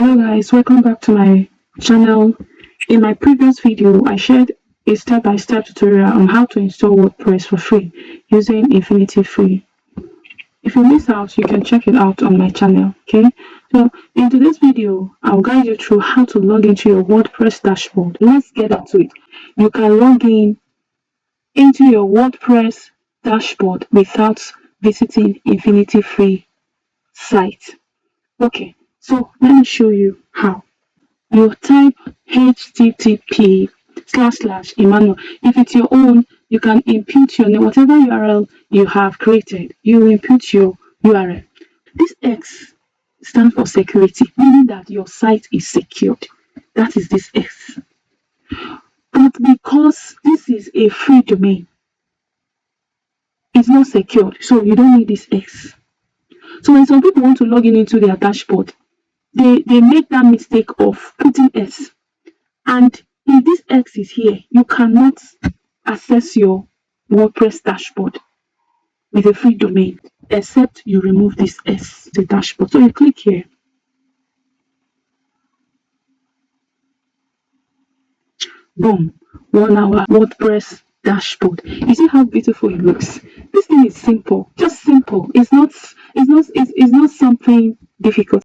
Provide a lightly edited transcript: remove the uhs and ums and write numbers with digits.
Hello guys, welcome back to my channel. In my previous video, I shared a step-by-step tutorial on how to install WordPress for free using Infinity Free. If you missed out, you can check it out on my channel, okay? So in today's video, I'll guide you through how to log into your WordPress dashboard. Let's get into it. You can log into your WordPress dashboard without visiting Infinity Free site. Okay, so let me show you how. You type http://Emmanuel. If it's your own, you can input your name, whatever URL you have created, you input your URL. This X stands for security, meaning that your site is secured. That is this X. But because this is a free domain, it's not secured, so you don't need this X. So when some people want to log in into their dashboard, they make that mistake of putting S. And if this X is here, you cannot access your WordPress dashboard with a free domain except you remove this S, the dashboard. So you click here. Boom, 1 hour WordPress dashboard. You see how beautiful it looks. This thing is simple, just simple. It's not something difficult.